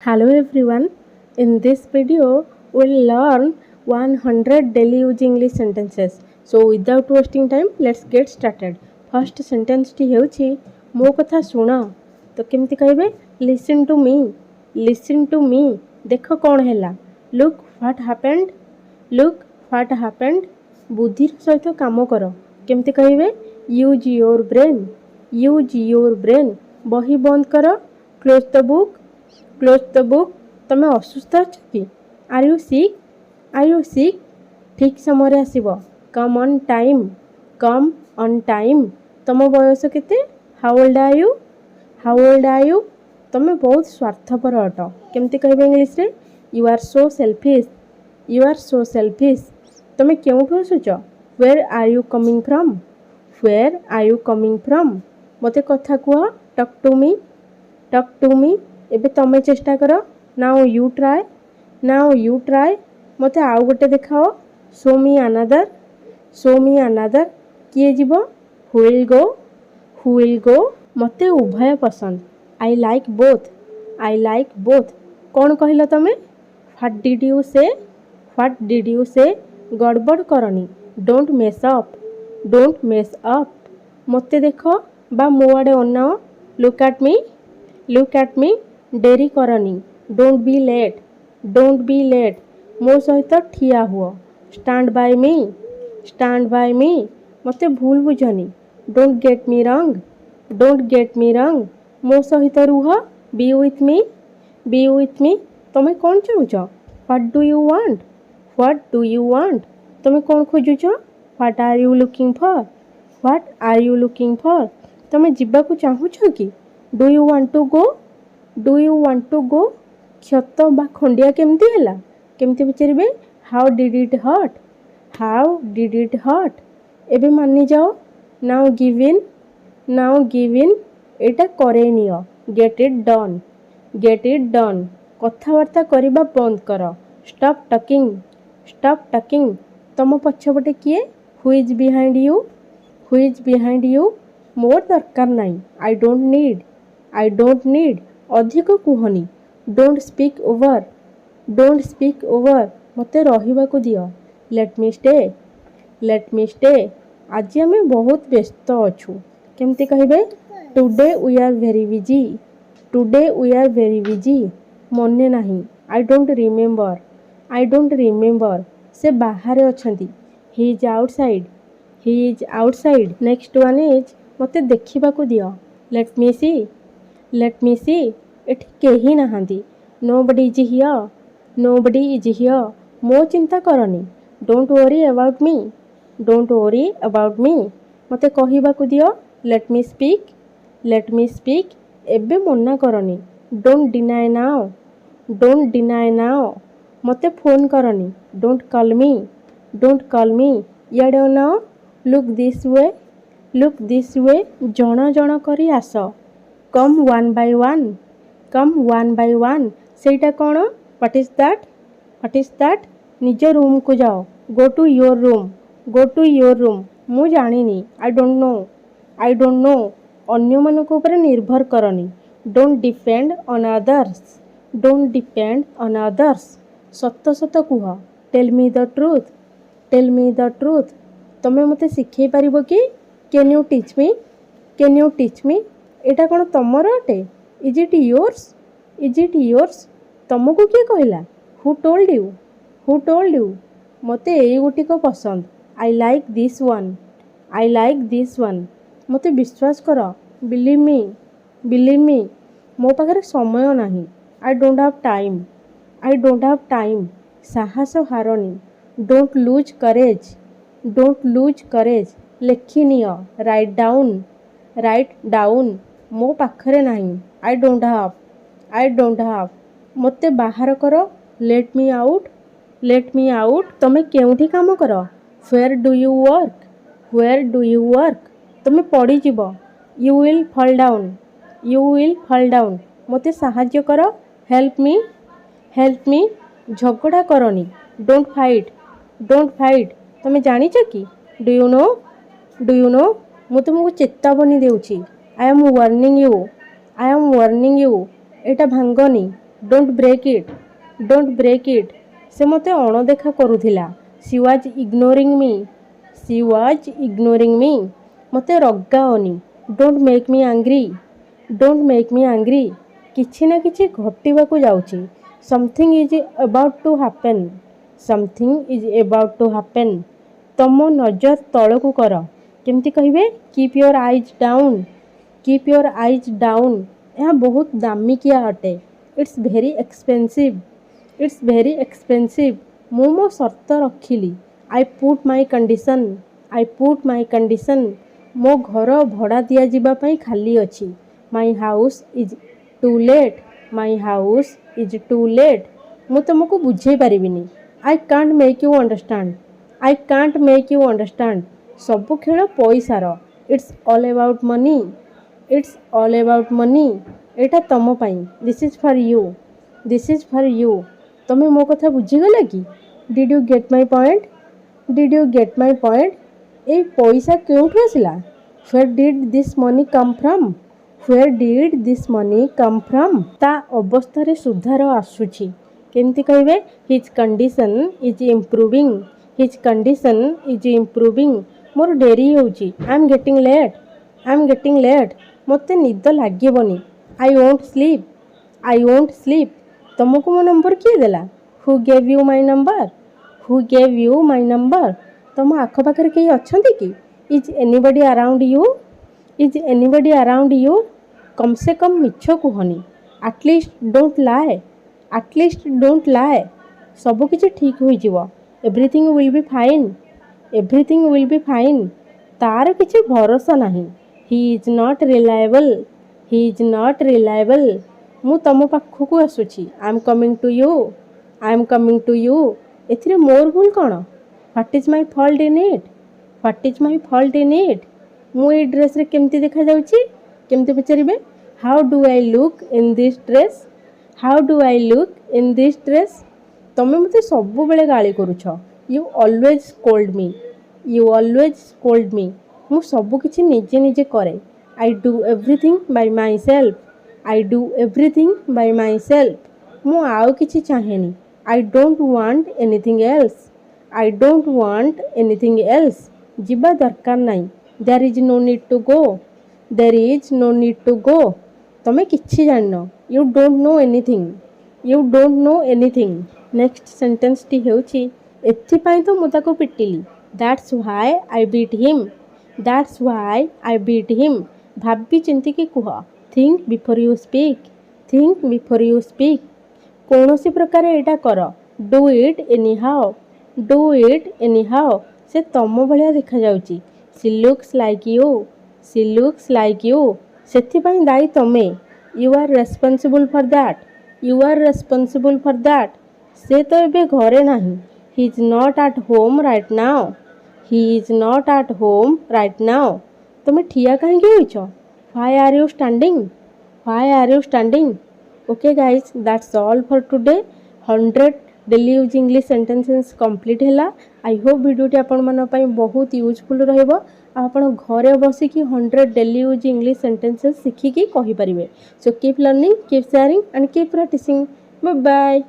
Hello everyone. In this video, we'll learn 100 daily use English sentences. So without wasting time, let's get started. First sentence टी हेउछि मो कथा सुन. तो केमति कहबे? Listen to me. Listen to me. देखो कौन हैला. Look what happened. Look what happened. बुद्धि सहित काम कर. केमति कहबे? Use your brain. Use your brain. बही बंद कर. Close the book. Close the book. तमें असुस्थ अच्छ कि? Are you sick? Are you sick? ठीक समय आसब. Come on time. Come on time. तुम बयस केते? How old are you? How old are you? तुम बहुत स्वार्थपर अट. केमती कहबे इंग्लिश रे? You are so selfish. You are so selfish. तुम केउठु आसुच? Where are you coming from? Where are you coming from? मते कथा कुह. Talk to me. Talk to me. एबे तमें चेष्टा कर. Now you try. Now you try. मते आउ गोटे देखाओ. Show me another. Show me another. किए जीव? Who will go? Who will go? मते उभय पसंद. I like both. I like both. कौन कहल तमें? What did you say? What did you say? गड़बड़ करनी. Don't mess up. Don't mess up. मते देखो बा मो आड़े अनाओ. Look at me. Look at me. डेरी करनी. Don't be late. Don't be late. मो सहित ठिया हुआ. Stand by me. Stand by me. मते भूल बुझनी. डोंट गेट मी रंग. Don't get me wrong. मो सहित रुह. Be with me. Be with me. तुम्हें कौन चाहूच? What do you want? What do you want? तुम्हें कौन खोजुच? What are you looking for? What are you looking for? तुम्हें जीवाकू चाहूच कि? Do you want to go? Do you want to go? क्षत बा खंडिया केमती हैला? केमती पचारे? How did it hurt? How did it hurt? एबे मानी जाओ. Now give in. Now give in. एटा करे नियो. Get it done. Get it done. कथावार्ता करिबा बंद कर. Stop talking. Stop talking. तुम पछपटे किए? Who is behind you? Who is behind you? मोर दरकार नहीं. I don't need. I don't need. अधिक कुहनी. Don't speak over. Don't speak over. मते रहिबाकू दियो. Let me stay. Let me stay. आज आम बहुत व्यस्त अच्छू. केमती कहबे? Today we are very busy. Today we are very busy. मने नहीं. I don't remember. I don't remember. से बाहर अछंती. He is outside. He is outside. Next one is मते देखिबाकू दियो. Let me see. Let me see. एठी केही नहांती. Nobody is here. Nobody is here. मो चिंता करनी. Don't worry about me. Don't worry about me. मते कहिबाकू दियो. Let me speak. Let me speak. एबे मना करनी. Don't deny now. Don't deny now. मते फोन करनी. Don't call me. Don't call me. याडे अनाओ. Look this way. Look this way. जण जण करी आस. Come one by one. Come one by one. सेटा कौन? What is that? What is that? निज रूम को जाओ. Go to your room. Go to your room. मु जानिनी. I don't know. I don't know. अन्य मानक ऊपर निर्भर करनी. Don't depend on others. Don't depend on others. सत सत कुह. Tell me the truth. Tell me the truth. तमें मते शिखई पारिबो कि? Can you teach me? Can you teach me? एटा कौन तमर अटे? Is it yours? Is it yours? तुमको किए कहला? Who told you? Who told you? मते एई गुटिक पसंद. I like this one. I like this one. मते विश्वास कर. Believe me. Believe me. मो पाखरे समय नहीं. I don't have time. I don't have time. साहस हारनी. Don't lose courage. Don't lose courage. लेखि नियो. Write down. Write down. मो पाखरे नहीं. I don't have. I don't have. मते बाहर करो. Let me out. Let me out. तमें केउठी काम कर? Where do you work? Where do you work? तमें पड़ी जीव. You will fall down. You will fall down. मते साहाय्य कर. Help me. Help me. झगड़ा करनी. Don't fight. Don't fight. तमें जानिच कि? Do you know? Do you know? मु तुमको चेतावनी देउची. I am warning you. I am warning you. एटा भांगनी. Don't break it, don't break it. से मते अणदेखा करुथिला। She was ignoring me, she was ignoring me. मते रगाओनी, don't make me angry, don't make me angry. किछि ना किछि घटिबाकू जाउछि। Something is about to happen, something is about to happen. तम नजर तलकू कर। केमती कहिबे? Keep your eyes down, keep your eyes down. यह बहुत दामिकिया अटे। It's very expensive, it's very expensive. मु मो शर्त रखिली। I put my condition, I put my condition. मो घर भड़ा दिया जिबा पई खाली अछि। My house is to let, my house is to let. मु तुमको बुझे पारिबिनी। I can't make you understand, I can't make you understand. सबु खेल पैसार। It's all about money, it's all about money. एटा तम पाई। This is for you, this is for you. तमे मो कथा बुझीगला कि? Did you get my point, did you get my point? ए पैसा केउठु आसिला? Where did this money come from, where did this money come from? ता अवस्था रे सुधार आसुछि। केमती कहिबे? His condition is improving, his condition is improving. मोर डेरी होउछि। I am getting late, I am getting late. मते निद लागिबनी। I won't sleep, I won't sleep. तुमको मो नंबर किए देला? Who gave you my number, who gave you my number? तुम आखपाखरे केही अछंती कि? Is anybody around you, is anybody around you? कम से कम मिछ कुहनी। At least don't lie, at least don't lie. सब किछि ठीक होई जिवो। Everything will be fine, everything will be fine. तार किछि भरोसा नाही। He is not reliable, he is not reliable. मु तम पाखकू आसुछि। I am coming to you, I am coming to you. एथिरे मोर भूल कौन? What is my fault in it, what is my fault in it? मु ए ड्रेस रे केमती देखा जाउछि? केमती पचारिबे? How do I look in this dress, how do I look in this dress? तमे मते सबु बेले गाली करूछ। You always scold me, you always scold me. मु सबु किछि निजे निजे करे। I do everything by myself, I do everything by myself. मु आउ किछि चाहेनी। I don't want anything else, I don't want anything else. जिबा दरकार नाही। There is no need to go, there is no need to go. तमे किछि जानिनो। You don't know anything, you don't know anything. Next sentence टी हेउछि एथिपाई तो मु ताको पिटिली। That's why I beat him, that's why I beat him. भाबी चिंती की कुह। Think before you speak, think before you speak. कौनसी प्रकार एटा कर। Do it anyhow, do it anyhow. से तम भलिया देखा जाउची। She looks like you, she looks like you. सेथिपाई दायी तमे। You are responsible for that, you are responsible for that. से तो एबे घरे नाही। He is not at home right now, he is not at home right now. तमे ठिया कहीं होइछ? Why are you standing, why are you standing? Okay guys, that's all for today. 100 daily use English sentences complete हैला। I hope वीडियोटी आपण मन पई बहुत useful रहइबो। आपण घरे बसिकी 100 डेली यूज इंग्लिश सेंटेंसेस शिखिकी कहि परिबे। So keep learning, keep sharing and keep practising. Bye bye.